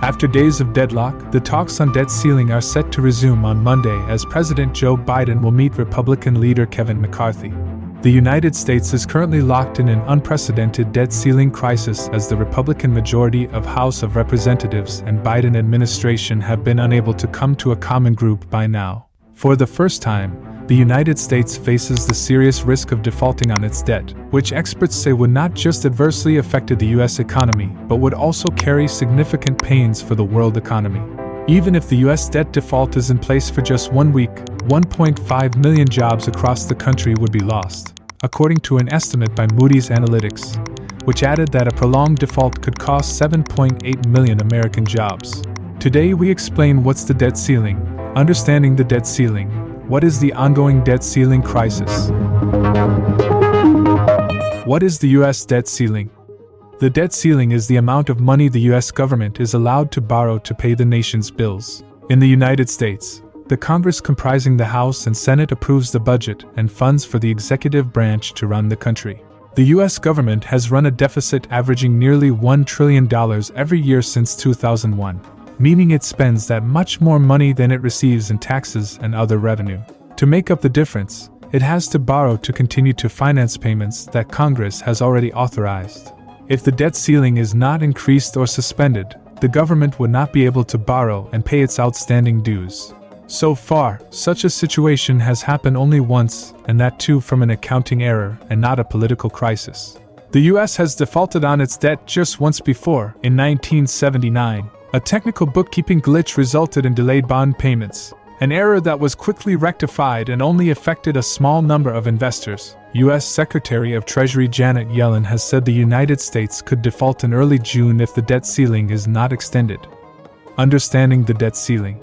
After days of deadlock, the talks on debt ceiling are set to resume on Monday as President Joe Biden will meet Republican leader Kevin McCarthy. The United States is currently locked in an unprecedented debt ceiling crisis as the Republican majority of House of Representatives and Biden administration have been unable to come to a common group by now. For the first time, the United States faces the serious risk of defaulting on its debt, which experts say would not just adversely affect the U.S. economy, but would also carry significant pains for the world economy. Even if the U.S. debt default is in place for just 1 week, 1.5 million jobs across the country would be lost, according to an estimate by Moody's Analytics, which added that a prolonged default could cost 7.8 million American jobs. Today we explain what's the debt ceiling, understanding the debt ceiling. What is the ongoing debt ceiling crisis? What is the U.S. debt ceiling? The debt ceiling is the amount of money the U.S. government is allowed to borrow to pay the nation's bills. In the United States, the Congress comprising the House and Senate approves the budget and funds for the executive branch to run the country. The U.S. government has run a deficit averaging nearly $1 trillion every year since 2001. Meaning it spends that much more money than it receives in taxes and other revenue. To make up the difference, it has to borrow to continue to finance payments that Congress has already authorized. If the debt ceiling is not increased or suspended, the government would not be able to borrow and pay its outstanding dues. So far, such a situation has happened only once, and that too from an accounting error and not a political crisis. The U.S. has defaulted on its debt just once before, in 1979. A technical bookkeeping glitch resulted in delayed bond payments, an error that was quickly rectified and only affected a small number of investors. U.S. Secretary of Treasury Janet Yellen has said the United States could default in early June if the debt ceiling is not extended. Understanding the debt ceiling.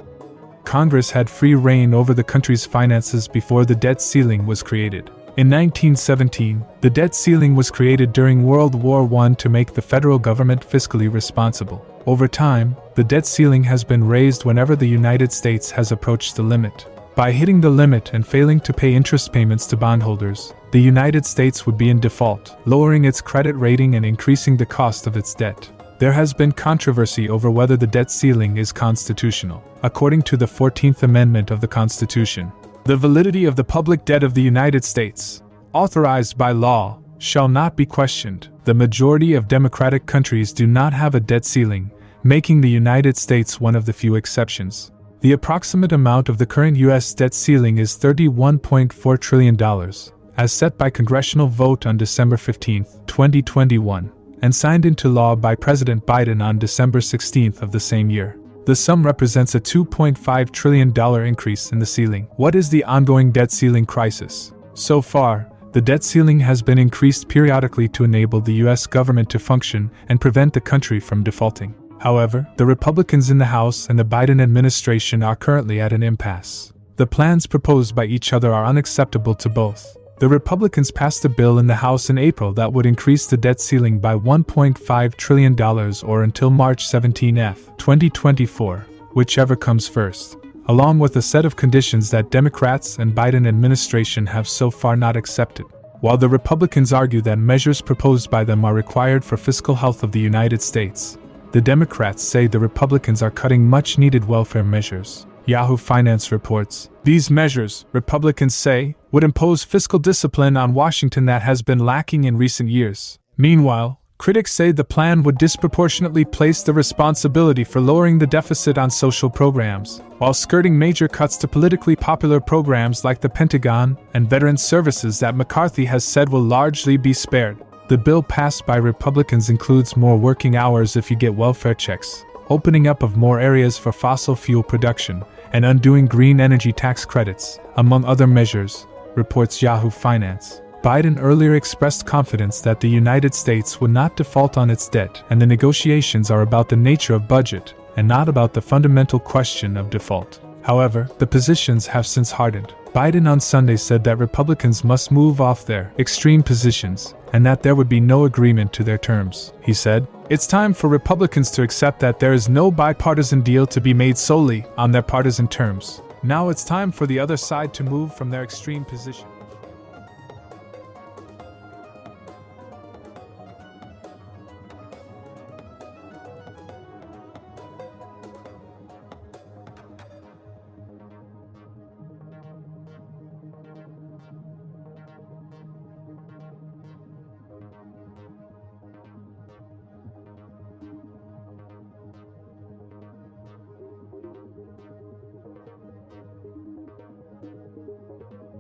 Congress had free rein over the country's finances before the debt ceiling was created. In 1917, the debt ceiling was created during World War I to make the federal government fiscally responsible. Over time, the debt ceiling has been raised whenever the United States has approached the limit. By hitting the limit and failing to pay interest payments to bondholders, the United States would be in default, lowering its credit rating and increasing the cost of its debt. There has been controversy over whether the debt ceiling is constitutional. According to the 14th Amendment of the Constitution, the validity of the public debt of the United States, authorized by law, shall not be questioned. The majority of democratic countries do not have a debt ceiling, making the United States one of the few exceptions. The approximate amount of the current U.S. debt ceiling is $31.4 trillion, as set by congressional vote on December 15, 2021, and signed into law by President Biden on December 16 of the same year. The sum represents a $2.5 trillion increase in the ceiling. What is the ongoing debt ceiling crisis? So far, the debt ceiling has been increased periodically to enable the U.S. government to function and prevent the country from defaulting. However, the Republicans in the House and the Biden administration are currently at an impasse. The plans proposed by each other are unacceptable to both. The Republicans passed a bill in the House in April that would increase the debt ceiling by $1.5 trillion or until March 17, 2024, whichever comes first, along with a set of conditions that Democrats and Biden administration have so far not accepted. While the Republicans argue that measures proposed by them are required for fiscal health of the United States, the Democrats say the Republicans are cutting much-needed welfare measures. Yahoo Finance reports, these measures, Republicans say, would impose fiscal discipline on Washington that has been lacking in recent years. Meanwhile, critics say the plan would disproportionately place the responsibility for lowering the deficit on social programs, while skirting major cuts to politically popular programs like the Pentagon and Veterans Services that McCarthy has said will largely be spared. The bill passed by Republicans includes more working hours if you get welfare checks, opening up of more areas for fossil fuel production, and undoing green energy tax credits, among other measures, reports Yahoo Finance. Biden earlier expressed confidence that the United States would not default on its debt, and the negotiations are about the nature of budget, and not about the fundamental question of default. However, the positions have since hardened. Biden on Sunday said that Republicans must move off their extreme positions, and that there would be no agreement to their terms. He said, "It's time for Republicans to accept that there is no bipartisan deal to be made solely on their partisan terms. Now it's time for the other side to move from their extreme position."